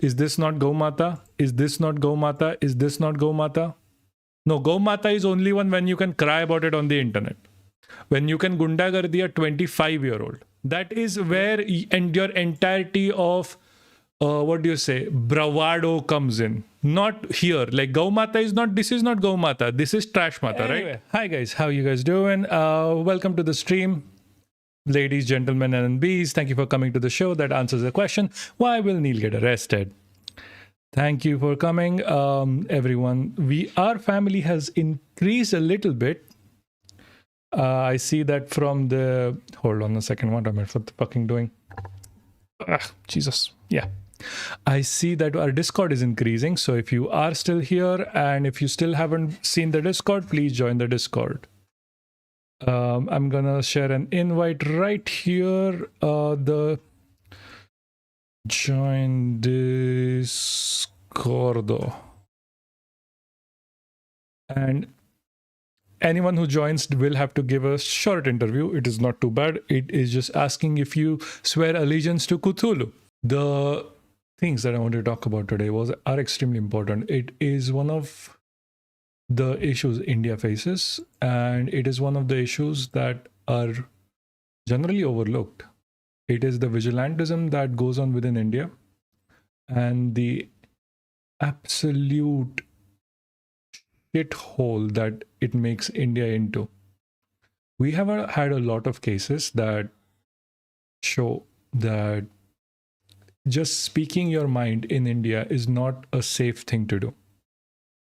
Is this not Gaumata? Is this not Gaumata? Is this not Gaumata? No, Gaumata is only one when you can cry about it on the internet. When you can gundagardi a 25-year-old. That is where and your entirety of what do you say, bravado comes in. Not here. Like Gaumata is not, this is not Gaumata. This is Trash Mata, anyway, right? Hi guys, how you guys doing? Welcome to the stream. Ladies, gentlemen, and bees, thank you for coming to the show. That answers the question, why will Neil get arrested? Thank you for coming, everyone. Our family has increased a little bit. I see that from the... Hold on a second. What am I fucking doing? Jesus. Yeah. I see that our Discord is increasing. So if you are still here and if you still haven't seen the Discord, please join the Discord. I'm gonna share an invite right here. The join Discordo. And anyone who joins will have to give a short interview. It is not too bad. It is just asking if you swear allegiance to Cthulhu. The things that I want to talk about today are extremely important. It is one of the issues India faces, and it is one of the issues that are generally overlooked. It is the vigilantism that goes on within India and the absolute shithole that it makes India into. We have had a lot of cases that show that just speaking your mind in India is not a safe thing to do.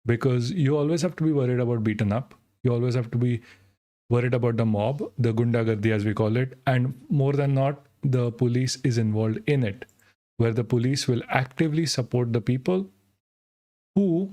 Because you always have to be worried about beaten up. You always have to be worried about the mob, the gundagardi as we call it. And more than not, the police is involved in it. Where the police will actively support the people who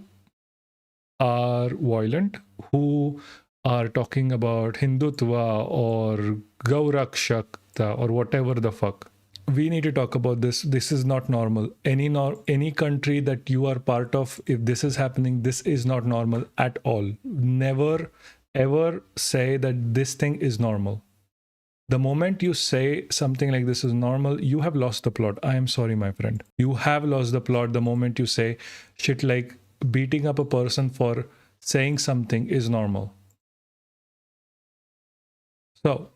are violent, who are talking about Hindutva or Gaurakshakta or whatever the fuck. We need to talk about this. This is not normal. Any country that you are part of, if this is happening, this is not normal at all. Never, ever say that this thing is normal. The moment you say something like this is normal, you have lost the plot. I am sorry, my friend. You have lost the plot the moment you say shit like beating up a person for saying something is normal. So,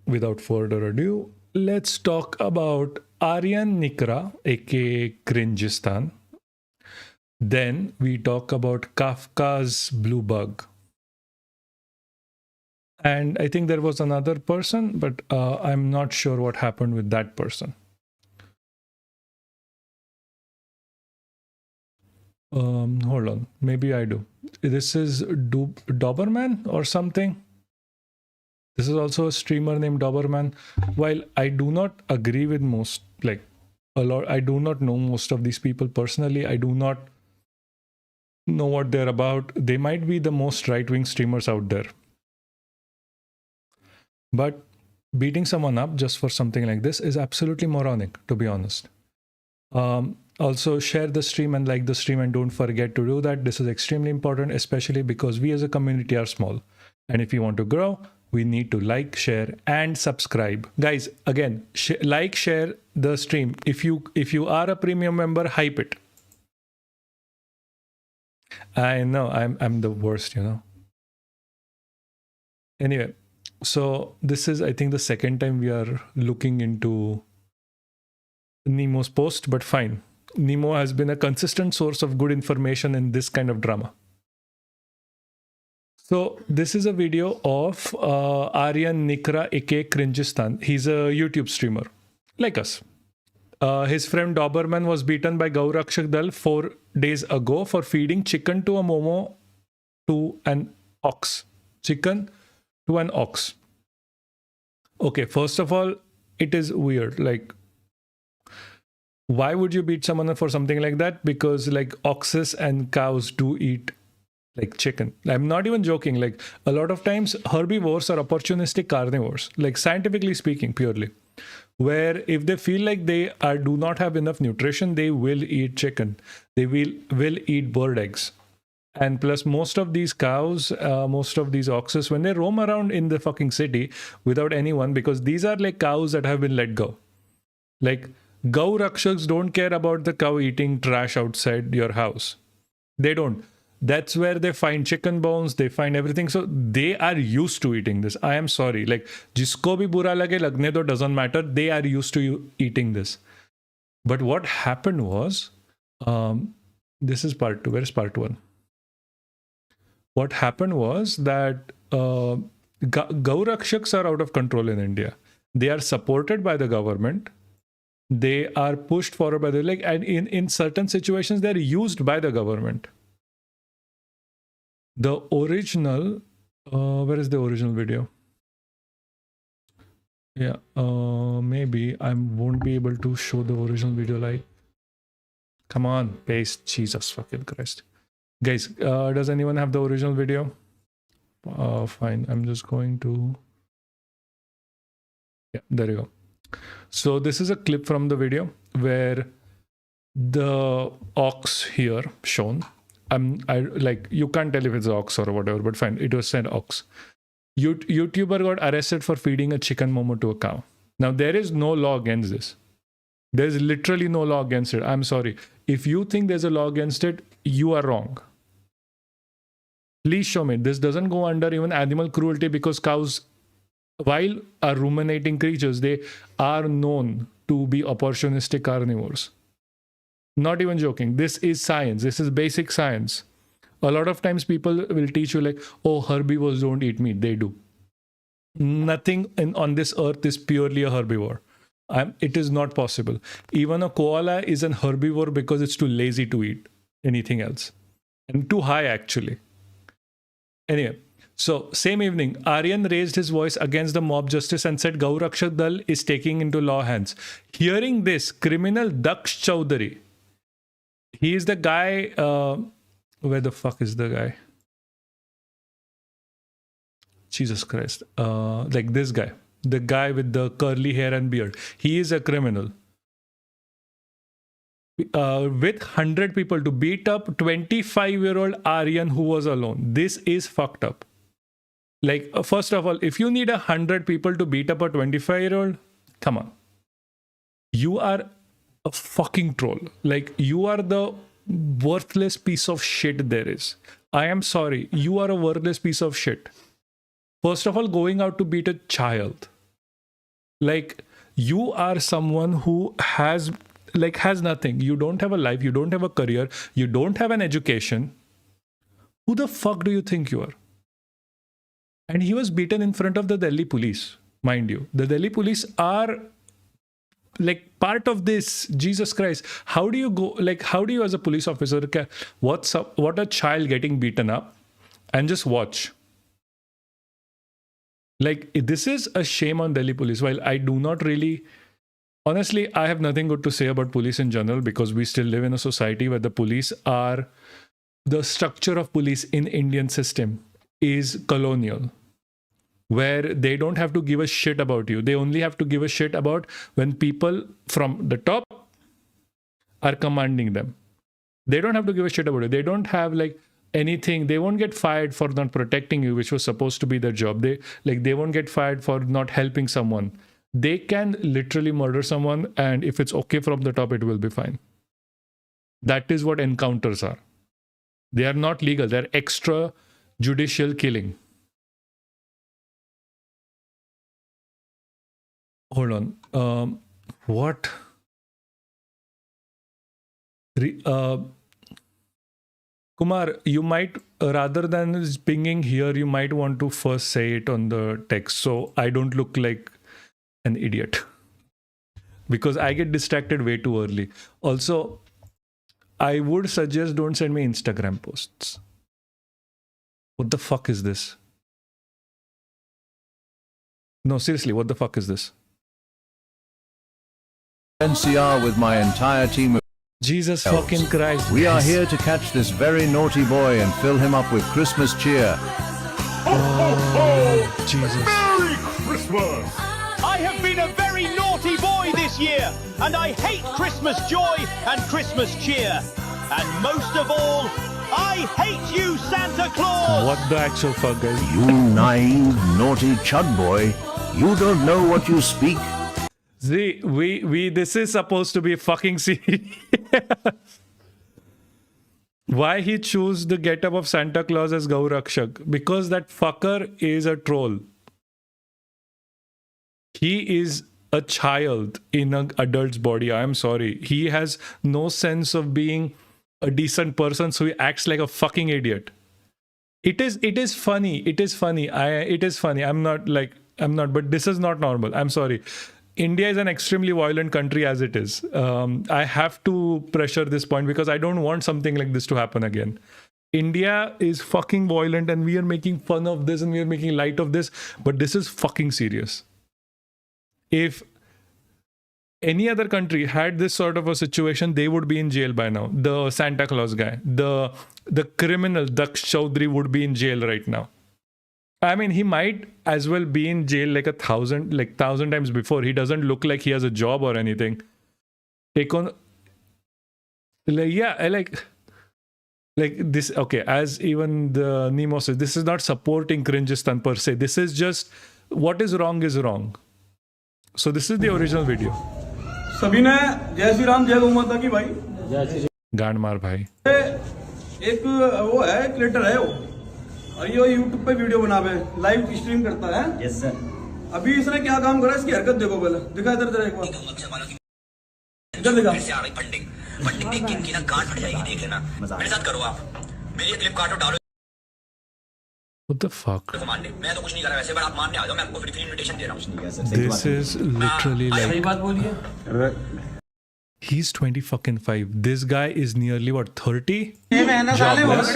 without further ado, let's talk about Aryan Nikra, aka Cringistan. Then we talk about Kafka's Blue Bug. And I think there was another person, but I'm not sure what happened with that person. Hold on, maybe I do. This is Doberman or something. This is also a streamer named Doberman. While I do not agree with most, like a lot, I do not know most of these people personally. I do not know what they're about. They might be the most right-wing streamers out there. But beating someone up just for something like this is absolutely moronic, to be honest. Also, share the stream and like the stream, and don't forget to do that. This is extremely important, especially because we as a community are small. And if you want to grow, we need to like, share, and subscribe. Guys, again, like, share the stream. If you are a premium member, hype it. I know, I'm the worst, you know. Anyway, so this is, I think, the second time we are looking into Nemo's post, but fine. Nemo has been a consistent source of good information in this kind of drama. So this is a video of Aryan Nikra, aka Cringistan. He's a YouTube streamer, like us. His friend Doberman was beaten by Gaurakshak Dal 4 days ago for feeding chicken to a momo to an ox. Chicken to an ox. Okay, first of all, it is weird. Like, why would you beat someone for something like that? Because like oxes and cows do eat like chicken. I'm not even joking. Like a lot of times herbivores are opportunistic carnivores, like scientifically speaking, purely. Where if they feel like they do not have enough nutrition, they will eat chicken. They will eat bird eggs. And plus most of these cows, most of these oxes, when they roam around in the fucking city without anyone, because these are like cows that have been let go. Like Gau Rakshaks don't care about the cow eating trash outside your house. They don't. That's where they find chicken bones, they find everything. So they are used to eating this. I am sorry. Like, jisko bhi bura lage, lagne do doesn't matter. They are used to eating this. But what happened was, this is part 2. Where is part 1? What happened was that Gau Rakshaks are out of control in India. They are supported by the government. They are pushed forward by the, like, and in certain situations, they're used by the government. The original, where is the original video? Yeah, maybe I won't be able to show the original video. Like, come on, paste. Jesus fucking Christ. Guys, does anyone have the original video? Fine, I'm just going to... Yeah, there you go. So this is a clip from the video where the ox here shown. I like, you can't tell if it's ox or whatever, but fine, it was said ox. YouTuber got arrested for feeding a chicken momo to a cow. Now there is no law against this. There's literally no law against it. I'm sorry. If you think there's a law against it, you are wrong. Please show me. This doesn't go under even animal cruelty, because cows, while are ruminating creatures, they are known to be opportunistic carnivores. Not even joking. This is science. This is basic science. A lot of times people will teach you like, oh, herbivores don't eat meat. They do. Nothing on this earth is purely a herbivore. It is not possible. Even a koala is an herbivore because it's too lazy to eat anything else. And too high, actually. Anyway, so same evening, Aryan raised his voice against the mob justice and said Gau Rakshak Dal is taking into law hands. Hearing this, criminal Daksh Chowdhury, he is the guy, where the fuck is the guy? Jesus Christ. Like this guy, the guy with the curly hair and beard. He is a criminal. With 100 people to beat up 25-year-old Aryan who was alone. This is fucked up. Like, first of all, if you need 100 people to beat up a 25-year-old, come on. You are a fucking troll. Like, you are the worthless piece of shit there is. I am sorry. You are a worthless piece of shit. First of all, going out to beat a child. Like, you are someone who has nothing. You don't have a life. You don't have a career. You don't have an education. Who the fuck do you think you are? And he was beaten in front of the Delhi police, mind you. The Delhi police are like part of this. Jesus Christ. How do you go, like, how do you as a police officer, what a child getting beaten up and just watch? Like, this is a shame on Delhi police. While I do not really, honestly, I have nothing good to say about police in general, because we still live in a society where the police are, the structure of police in Indian system is colonial, where they don't have to give a shit about you. They only have to give a shit about when people from the top are commanding them. They don't have to give a shit about it. They don't have like anything. They won't get fired for not protecting you, which was supposed to be their job. They won't get fired for not helping someone. They can literally murder someone, and if it's okay from the top, it will be fine. That is what encounters are. They are not legal. They're extrajudicial killing. Hold on. What? Kumar, you might, rather than pinging here, you might want to first say it on the text, so I don't look like an idiot. Because I get distracted way too early. Also, I would suggest don't send me Instagram posts. What the fuck is this? No, seriously, what the fuck is this? NCR with my entire team of Jesus fucking Christ. We are here to catch this very naughty boy and fill him up with Christmas cheer. Oh, Jesus. Merry Christmas! I have been a very naughty boy this year, and I hate Christmas joy and Christmas cheer. And most of all, I hate you, Santa Claus! What the actual fuck, guys? You naive, naughty chud boy. You don't know what you speak. See, we this is supposed to be fucking serious. Why he choose the getup of Santa Claus as Gaurakshak? Because that fucker is a troll. He is a child in an adult's body. I am sorry. He has no sense of being a decent person, so he acts like a fucking idiot. It is funny. It is funny. It is funny. I'm not, but this is not normal. I'm sorry. India is an extremely violent country as it is. I have to pressure this point because I don't want something like this to happen again. India is fucking violent and we are making fun of this and we are making light of this, but this is fucking serious. If any other country had this sort of a situation, they would be in jail by now. The Santa Claus guy, the criminal Daksh Chaudhary would be in jail right now. I mean, he might as well be in jail like 1,000 times before. He doesn't look like he has a job or anything. Take on, like this. Okay, as even the Nemo says, this is not supporting Cringistan per se. This is just what is wrong is wrong. So this is the original video. सभी ने जय श्री राम जय गौ माता की भाई गांड मार भाई एक वो है क्रिएटर है वो और ये यूट्यूब पे वीडियो बनावे लाइव स्ट्रीम करता है यस सर अभी इसने क्या काम करा इसकी हरकत देखो पहले दिखा इधर इधर एक बार इधर दिखा फंडिंग फंडिंग देख के इनकी ना गांड फट जाएगी देख लेना मेरे साथ करो आप मेरी ये क्लिप काटो डालो What the fuck? मैं तो कुछ नहीं कर रहा वैसे पर आप मानने आ जाओ मैं आपको फ्री इनविटेशन दे रहा हूं This is literally like सही बात बोलिए he's 20 fucking 5. This guy is nearly what 30? Jobless.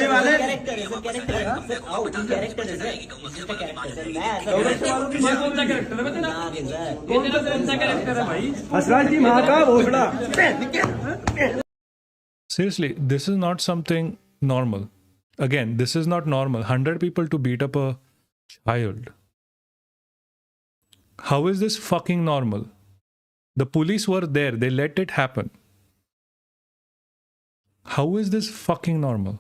Seriously, this is not something normal. Again, this is not normal. 100 people to beat up a child. How is this fucking normal? The police were there. They let it happen. How is this fucking normal?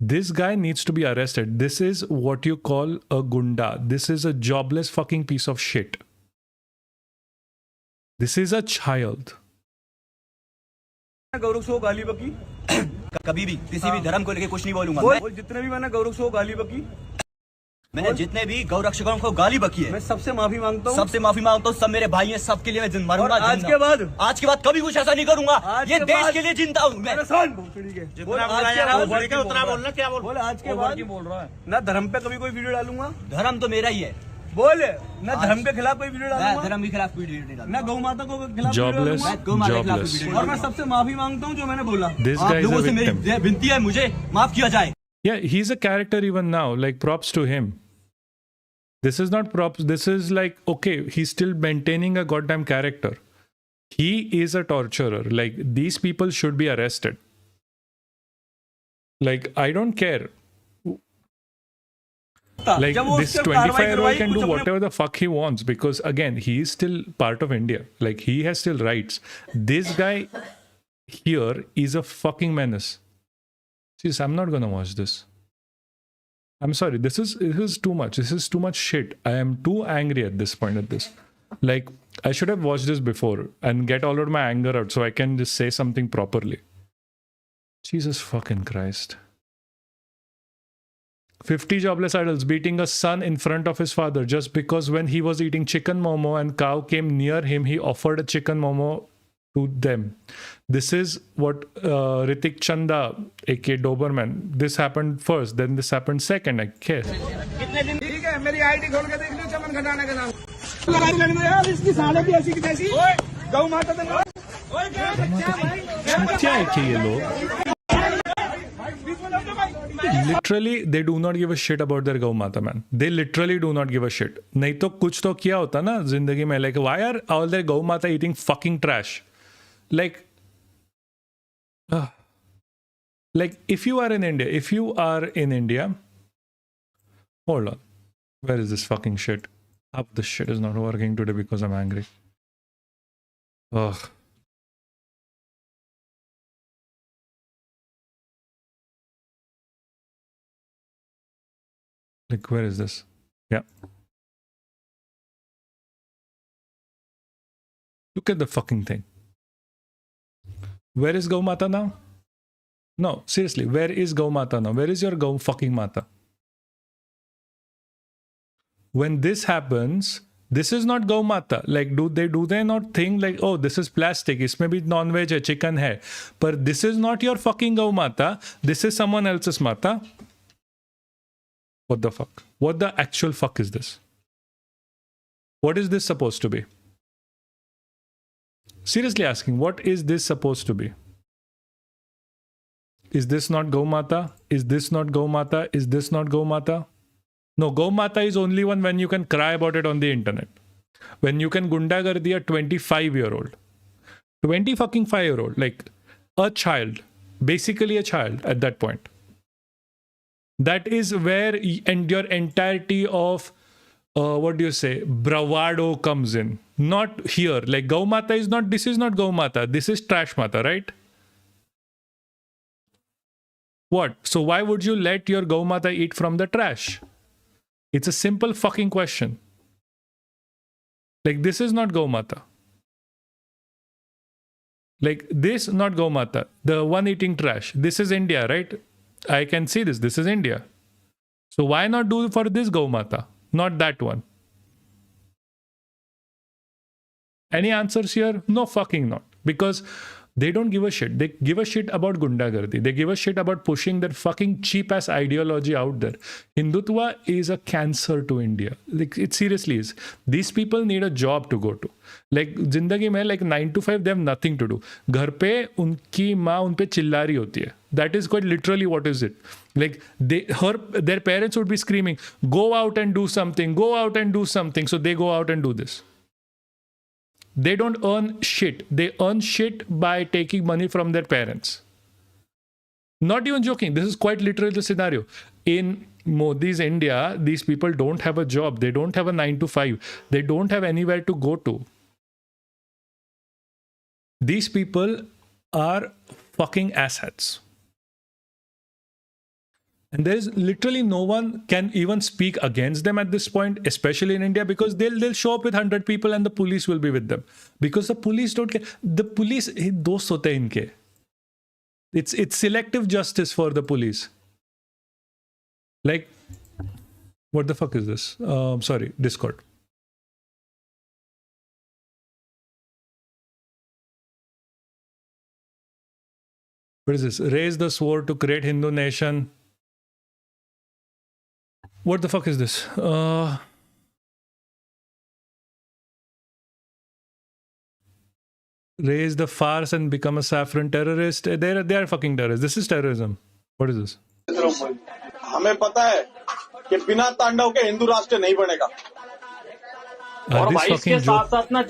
This guy needs to be arrested. This is what you call a gunda. This is a jobless fucking piece of shit. This is a child. गौरव सो गाली बकी कभी भी किसी भी धर्म को लेके कुछ नहीं बोलूंगा बोल जितने भी मैंने गौरव सो गाली बकी मैंने जितने भी गौरक्षकों को गाली बकी है मैं सबसे माफी मांगता हूँ सबसे माफी मांगता हूँ सब मेरे भाई हैं सबके लिए मैं मरूंगा आज के बाद कभी कुछ ऐसा नहीं करूंगा ये देश के लिए जिंदा हूँ मैं आज के बाद बोल रहा है ना धर्म पे कभी कोई वीडियो डालूंगा धर्म तो मेरा ही है बोल ना धर्म के खिलाफ कोई वीडियो डालूंगा धर्म के खिलाफ वीडियो नहीं डालूंगा ना गौ माता को खिलाफ Jobless. Jobless. और मैं सबसे माफी मांगता हूँ जो मैंने बोला This आप guy is लोगों a से मेरी victim. विनती है मुझे माफ किया जाए Yeah, he's a character even now. Like, props to him. This is not props. This is like, okay, he's still maintaining a goddamn character. He is a torturer. Like, these people should be arrested. Like, I don't care. Like, this 25-year-old can do whatever the fuck he wants because, again, he is still part of India. Like, he has still rights. This guy here is a fucking menace. Jeez, I'm not gonna watch this. I'm sorry. This is too much. This is too much shit. I am too angry at this point. At this, like, I should have watched this before and get all of my anger out so I can just say something properly. Jesus fucking Christ. 50 jobless adults beating a son in front of his father just because when he was eating chicken momo and cow came near him, he offered a chicken momo to them. This is what Ritik Chanda, aka Doberman, this happened first, then this happened second, I guess. मेरी ID खोल के देख लो चमन खटाने का नाम लड़ाई लड़ने यार इसकी साले भी ऐसी की तैसी गौ माता क्या है कि ये लोग literally they do not give a shit about their gau mata, man. They literally do not give a shit. नहीं तो कुछ तो किया होता ना जिंदगी में. Like, why are all their gau mata eating fucking trash? Like if you are in India, hold on, where is this fucking shit? Half this shit is not working today because I'm angry. Ugh. Like, where is this? Yeah. Look at the fucking thing. Where is Gau Mata now? No, seriously, where is Gau Mata now? Where is your Gau fucking Mata? When this happens, this is not Gau Mata. Like, do they not think like, oh, this is plastic, isme bhi non-veg hai, chicken hai. But this is not your fucking Gau Mata. This is someone else's Mata. What the fuck? What the actual fuck is this? What is this supposed to be? Seriously asking, what is this supposed to be? Is this not Gau Mata? Is this not Gau Mata? Is this not Gau Mata? No, Gau Mata is only one when you can cry about it on the internet. When you can gundagardi a 25-year-old. 20 fucking 5-year-old. Like a child. Basically a child at that point. That is where and your entirety of what do you say, bravado comes in. Not here. Like Gau Mata is not, this is not Gau Mata. This is Trash Mata, right? What? So why would you let your Gau Mata eat from the trash? It's a simple fucking question. Like this is not Gau Mata. Like this, not Gau Mata. The one eating trash. This is India, right? I can see this. This is India. So why not do for this Gau Mata? Not that one. Any answers here? No fucking not. Because they don't give a shit. They give a shit about gundagardi. They give a shit about pushing their fucking cheap ass ideology out there. Hindutva is a cancer to India. Like it seriously is. These people need a job to go to. Like जिंदगी में like 9 to 5 they have nothing to do. घर पे उनकी माँ उन पे चिल्ला रही होती है. That is quite literally what is it. Like their parents would be screaming, go out and do something, go out and do something. So they go out and do this. They don't earn shit. They earn shit by taking money from their parents. Not even joking. This is quite literally the scenario. In Modi's India, these people don't have a job. They don't have a 9 to 5. They don't have anywhere to go to. These people are fucking asshats. And there is literally no one can even speak against them at this point, especially in India, because they'll show up with 100 people and the police will be with them. Because the police don't care. The police, दोस्त होते हैं इनके. It's selective justice for the police. Like, what the fuck is this? Sorry, Discord. What is this? Raise the sword to create Hindu nation. What the fuck is this? Raise the farce and become a saffron terrorist. They are fucking terrorists. This is terrorism. What is this? हमें पता है कि बिना तांडव के हिंदू राष्ट्र नहीं बनेगा और भाई इसके साथ साथ ना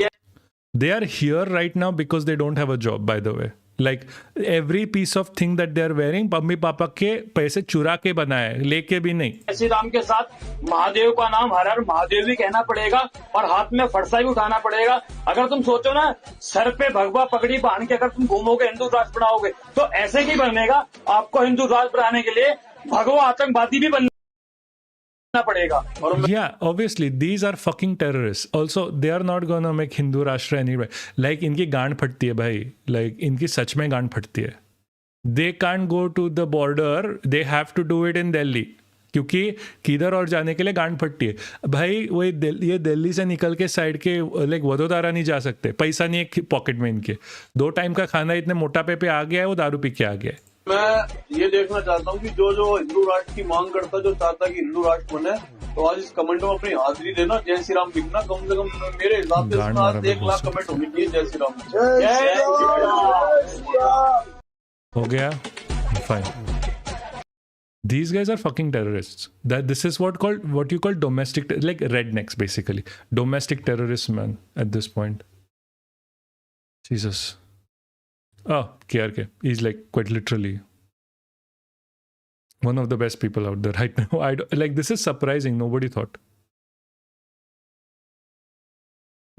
they are here right now because they don't have a job, by the way. Like every piece of thing that they are wearing, mummy papa के पैसे चुरा के बनाए, लेके भी नहीं. जय श्री राम के साथ महादेव का नाम हर हर महादेव भी कहना पड़ेगा और हाथ में फरसा भी उठाना पड़ेगा. अगर तुम सोचो ना सर पे भगवा पगड़ी बांध के अगर तुम घूमोगे हिंदू राष्ट्र बनाओगे तो ऐसे ही बनेगा. आपको हिंदू राष्ट्र बनाने के लिए भगवा आतंकवादी भी बनना पड़ेगा. Yeah, obviously these are fucking terrorists. Also, they are not gonna make Hindu Rashtra anyway. Like इनकी गांड फटती है भाई. Like इनकी सच में गांड फटती है. They can't go to the border. They have to do it in Delhi. क्योंकि किधर और जाने के लिए गांड फटती है भाई. वो ये दिल्ली से निकल के साइड के लाइक वडोदरा नहीं जा सकते. पैसा नहीं है पॉकेट में इनके. 2 टाइम का खाना इतने मोटापे पे आ गया है, वो दारू पी के आ गया है. मैं ये देखना चाहता हूँ कि जो हिंदू राष्ट्र की मांग करता, जो चाहता कि हिंदू राष्ट्र बने, तो आज इस कमेंट में अपनी हाजिरी देना. जय श्री राम लिखना. कम से कम मेरे हिसाब से 1 लाख कमेंट होनी चाहिए. जय श्री राम. हो गया. Fine. These guys are fucking terrorists. This is what you call domestic, like rednecks basically. Domestic terrorists, man, at this point. Jesus. Oh, KRK. He's like quite literally one of the best people out there right now. Like this is surprising. Nobody thought.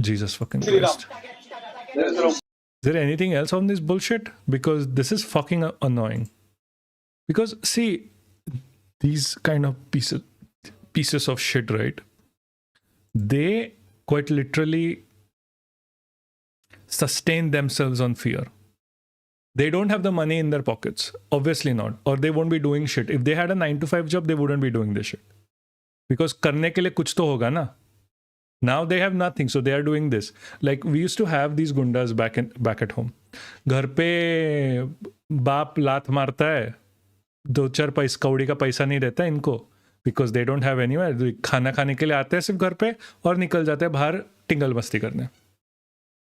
Jesus fucking Christ. Is there anything else on this bullshit? Because this is fucking annoying. Because see, these kind of pieces of shit, right? They quite literally sustain themselves on fear. They don't have the money in their pockets. Obviously not. Or they won't be doing shit. If they had a 9 to 5 job, they wouldn't be doing this shit. Because करने के लिए कुछ तो होगा ना. Now they have nothing, so they are doing this. Like we used to have these gundas back at home. घर पे बाप लात मारता है, 2-4 पैसा कौड़ी का पैसा नहीं रहता इनको, because they don't have anywhere. खाना खाने के लिए आते हैं सिर्फ घर पे और निकल जाते हैं बाहर टिंगल मस्ती करने.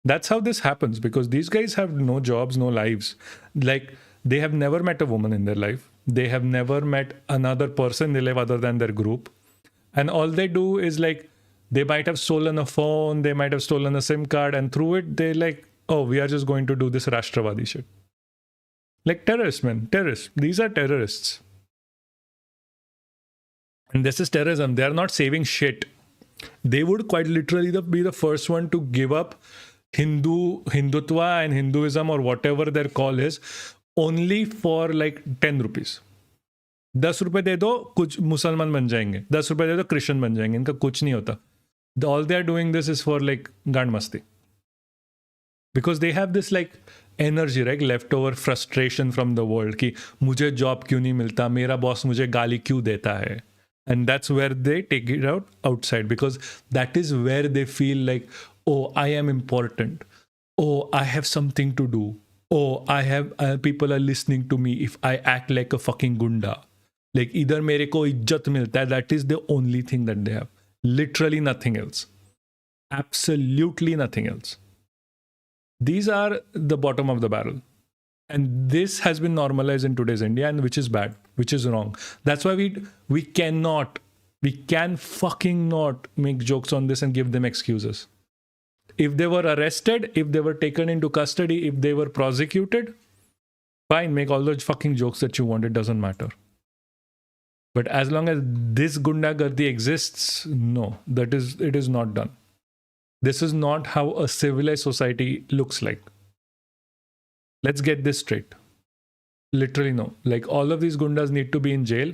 That's how this happens, because these guys have no jobs, no lives. Like they have never met a woman in their life. They have never met another person in their life other than their group. And all they do is like, they might have stolen a phone, they might have stolen a SIM card, and through it, they like, oh, we are just going to do this Rashtravadi shit. Like terrorists, man, terrorists. These are terrorists. And this is terrorism. They are not saving shit. They would quite literally be the first one to give up Hindutva and Hinduism or whatever their call is, only for like 10 rupees. 10 रुपए दे दो कुछ मुसलमान बन जाएंगे, 10 रुपए दे दो Christian बन जाएंगे, इनका कुछ नहीं होता. All they are doing this is for like गांड मस्ती. Because they have this like energy, right? Leftover frustration from the world कि मुझे जॉब क्यों नहीं मिलता, मेरा बॉस मुझे गाली क्यों देता है. And that's where they take it out outside, because that is where they feel like, oh, I am important. Oh, I have something to do. Oh, I have people are listening to me if I act like a fucking gunda. Like either मेरे को इज्जत मिलता है, that is the only thing that they have. Literally nothing else. Absolutely nothing else. These are the bottom of the barrel. And this has been normalized in today's India, and which is bad, which is wrong. That's why we can fucking not make jokes on this and give them excuses. If they were arrested, if they were taken into custody, if they were prosecuted, fine, make all those fucking jokes that you want, it doesn't matter. But as long as this gundagardi exists, no, it is not done. This is not how a civilized society looks like. Let's get this straight. Literally no. Like all of these gundas need to be in jail,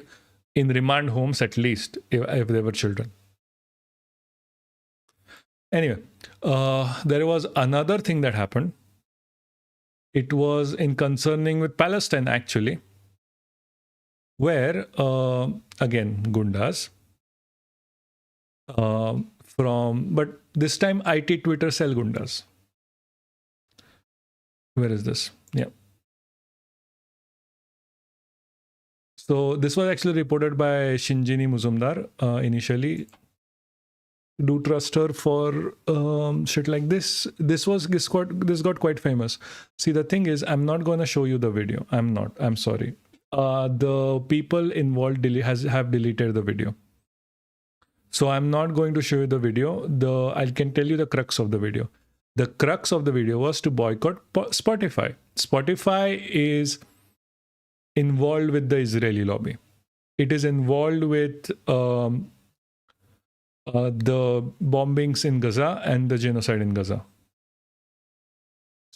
in remand homes at least, if they were children. Anyway, there was another thing that happened. It was in concerning with Palestine actually, where again gundas but this time IT Twitter cell gundas. Where is this? Yeah. So this was actually reported by Shinjini Muzumdar initially. Do trust her for shit like this. This got quite famous. See, the thing is, I'm not going to show you the video. I'm sorry. The people involved have deleted the video. So I'm not going to show you the video. I can tell you the crux of the video. The crux of the video was to boycott Spotify. Spotify is involved with the Israeli lobby. It is involved with the bombings in Gaza and the genocide in Gaza.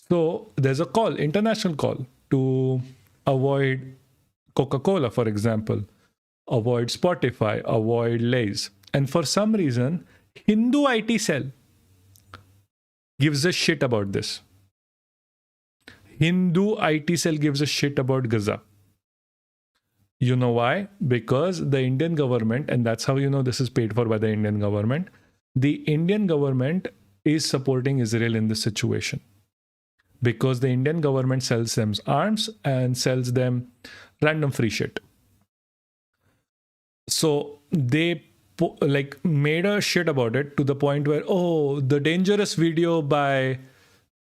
So there's a call, international call, to avoid Coca-Cola, for example, avoid Spotify, avoid Lay's. And for some reason, Hindu IT cell gives a shit about this. Hindu IT cell gives a shit about Gaza. You know why? Because the Indian government, and that's how you know this is paid for by the Indian government, the Indian government is supporting Israel in this situation. Because the Indian government sells them arms and sells them random free shit. So they like made a shit about it to the point where, oh, the dangerous video by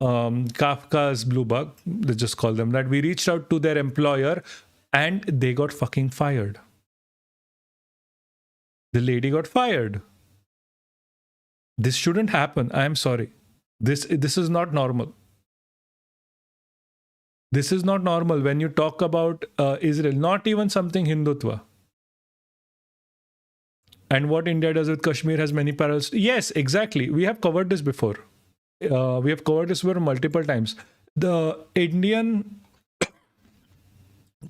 Kafka's Blue Bug, let's just call them that, we reached out to their employer and they got fucking fired. The lady got fired. This shouldn't happen. I am sorry. This is not normal. This is not normal when you talk about Israel, not even something Hindutva. And what India does with Kashmir has many parallels. Yes, exactly. We have covered this before. We have covered this before multiple times. The Indian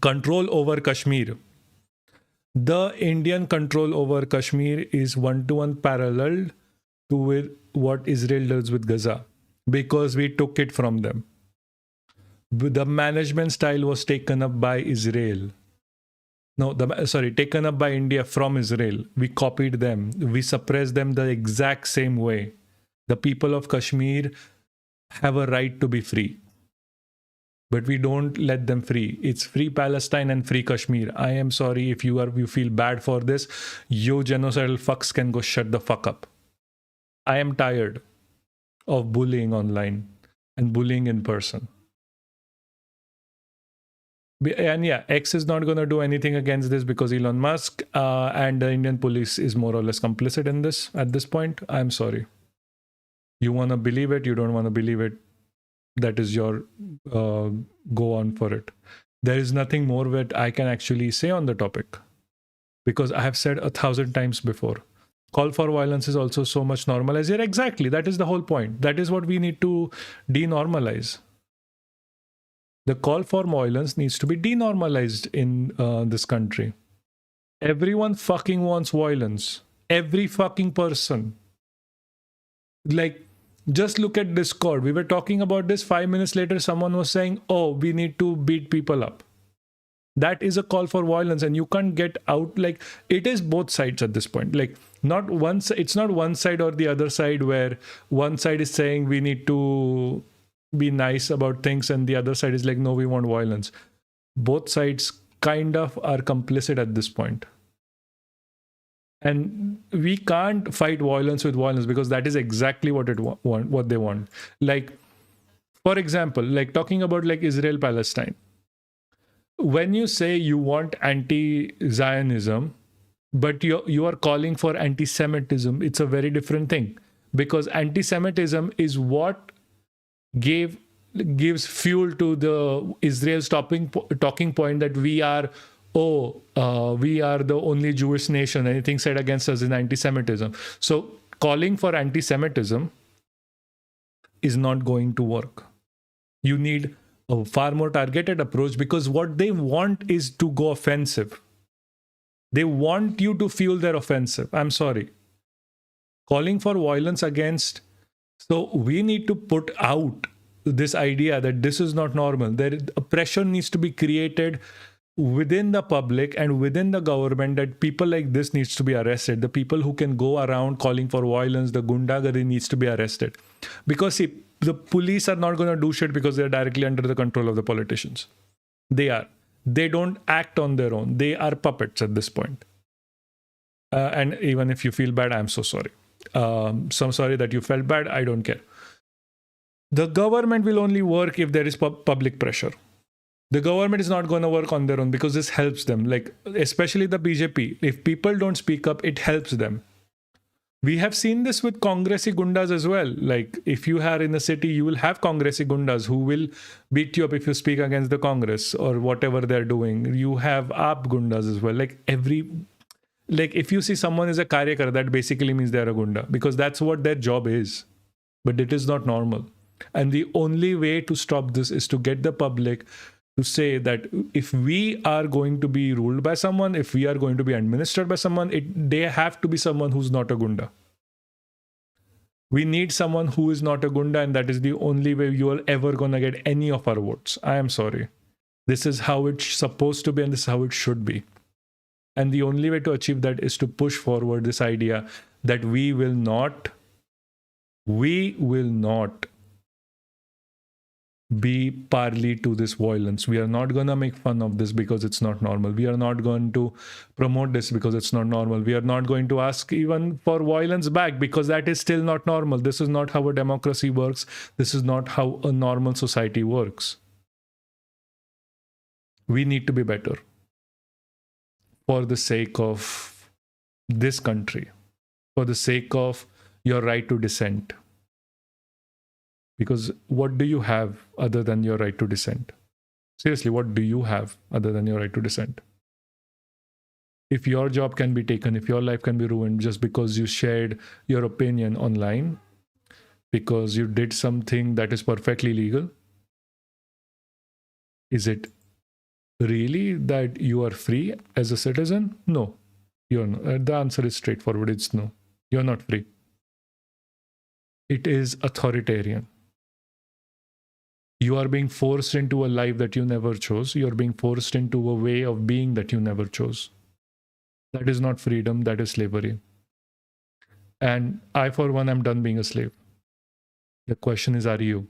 control over Kashmir. The Indian control over Kashmir is one-to-one parallel to with what Israel does with Gaza. because we took it from them. The management style was taken up by Israel. No, taken up by India from Israel. We copied them. We suppressed them the exact same way. The people of Kashmir have a right to be free. But we don't let them free. It's free Palestine and free Kashmir. I am sorry if you feel bad for this. You genocidal fucks can go shut the fuck up. I am tired of bullying online and bullying in person. And yeah, X is not going to do anything against this because Elon Musk and the Indian police is more or less complicit in this at this point. I'm sorry. You want to believe it, you don't want to believe it. That is your go on for it. There is nothing more that I can actually say on the topic because I have said 1,000 times before. Call for violence is also so much normalized here. Exactly. That is the whole point. That is what we need to denormalize. The call for violence needs to be denormalized in this country. Everyone fucking wants violence. Every fucking person. Like, just look at Discord. We were talking about this 5 minutes later. Someone was saying, oh, we need to beat people up. That is a call for violence and you can't get out. Like, it is both sides at this point. Like, it's not one side or the other side where one side is saying we need to be nice about things and the other side is like, no, we want violence. Both sides kind of are complicit at this point. And we can't fight violence with violence because that is exactly what what they want. Like, for example, like talking about like Israel-Palestine. When you say you want anti-Zionism, but you are calling for anti-Semitism, it's a very different thing. Because anti-Semitism is what gives fuel to the Israel's talking point that we are the only Jewish nation. Anything said against us is anti-Semitism. So calling for anti-Semitism is not going to work. You need a far more targeted approach because what they want is to go offensive. They want you to fuel their offensive. I'm sorry. Calling for violence against. So we need to put out this idea that this is not normal. A pressure needs to be created within the public and within the government that people like this needs to be arrested. The people who can go around calling for violence, the gundagari needs to be arrested. Because see, the police are not going to do shit because they're directly under the control of the politicians. They are. They don't act on their own. They are puppets at this point. And even if you feel bad, I'm so sorry. So I'm sorry that you felt bad. I don't care. The government will only work if there is public pressure. The government is not going to work on their own because this helps them. Like, especially the BJP. If people don't speak up, it helps them. We have seen this with Congressy gundas as well. Like, if you are in a city, you will have Congressy gundas who will beat you up if you speak against the Congress or whatever they're doing. You have AAP gundas as well. Like, if you see someone is a karyakar, that basically means they're a gunda because that's what their job is. But it is not normal. And the only way to stop this is to get the public to say that if we are going to be ruled by someone, if we are going to be administered by someone, they have to be someone who's not a gunda. We need someone who is not a gunda, and that is the only way you are ever going to get any of our votes. I am sorry. This is how it's supposed to be, and this is how it should be. And the only way to achieve that is to push forward this idea that we will not be party to this violence. We are not going to make fun of this because it's not normal. We are not going to promote this because it's not normal. We are not going to ask even for violence back because that is still not normal. This is not how a democracy works. This is not how a normal society works. We need to be better for the sake of this country, for the sake of your right to dissent. Because what do you have other than your right to dissent? Seriously, what do you have other than your right to dissent? If your job can be taken, if your life can be ruined just because you shared your opinion online, because you did something that is perfectly legal, is it really that you are free as a citizen? No, you're not. The answer is straightforward. It's no. You're not free. It is authoritarian. You are being forced into a life that you never chose. You're being forced into a way of being that you never chose. That is not freedom, that is slavery. And I, for one, am done being a slave. The question is, are you?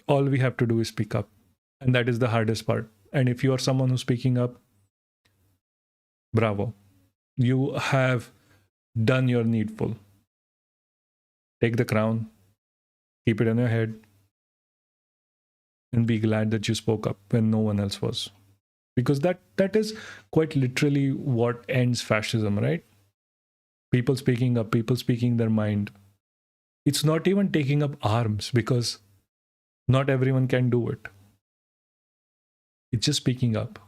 All we have to do is speak up. And that is the hardest part. And if you are someone who's speaking up, bravo. You have done your needful. Take the crown, keep it on your head, and be glad that you spoke up when no one else was. Because that is quite literally what ends fascism, right? People speaking up, people speaking their mind. It's not even taking up arms, because not everyone can do it. It's just speaking up.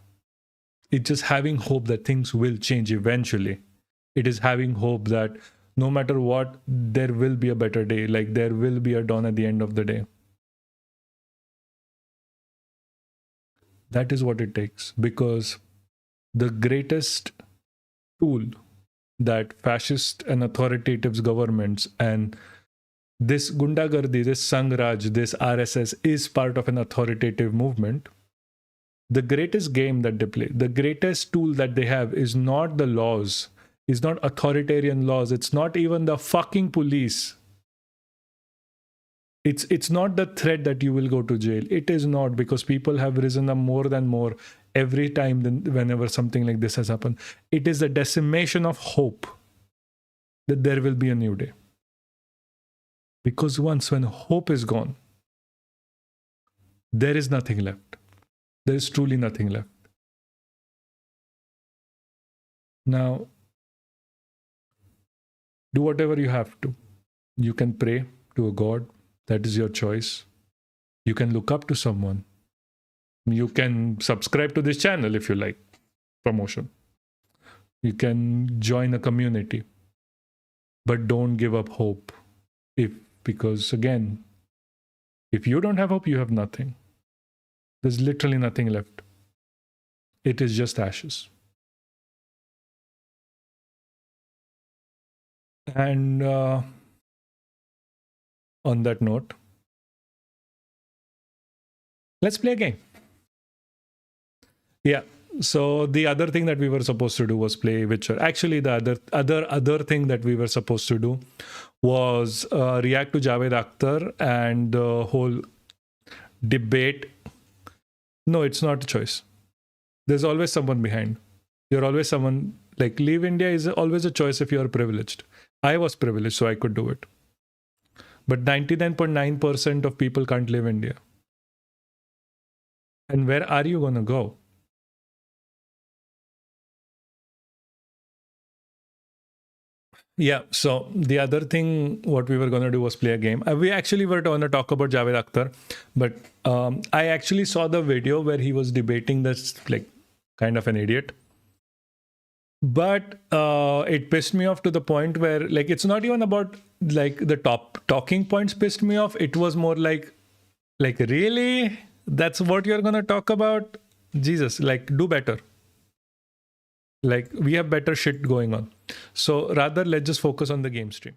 It's just having hope that things will change eventually. It is having hope that no matter what, there will be a better day. Like there will be a dawn at the end of the day. That is what it takes. Because the greatest tool that fascist and authoritative governments and this Gundagardi, this Sangraj, this RSS is part of an authoritative movement. The greatest game that they play, the greatest tool that they have is not the laws, is not authoritarian laws. It's not even the fucking police. It's not the threat that you will go to jail. It is not, because people have risen up more than more every time whenever something like this has happened. It is the decimation of hope that there will be a new day. Because when hope is gone, there is nothing left. There is truly nothing left. Now, do whatever you have to. You can pray to a God. That is your choice. You can look up to someone. You can subscribe to this channel if you like. Promotion. You can join a community. But don't give up hope. Because again, if you don't have hope, you have nothing. There's literally nothing left. It is just ashes. And on that note, let's play a game. Yeah. So the other thing that we were supposed to do was play Witcher. Actually, the other thing that we were supposed to do was react to Javed Akhtar and the whole debate. No, it's not a choice. There's always someone behind. You're always someone, like, leave India is always a choice if you're privileged. I was privileged, so I could do it. But 99.9% of people can't leave India. And where are you going to go? Yeah, so the other thing, what we were going to do was play a game. We actually were going to talk about Javed Akhtar, but I actually saw the video where he was debating this, like, kind of an idiot. But it pissed me off to the point where, like, it's not even about, like, the top talking points pissed me off. It was more like, really? That's what you're going to talk about? Jesus, like, do better. Like, we have better shit going on. So rather, let's just focus on the game stream.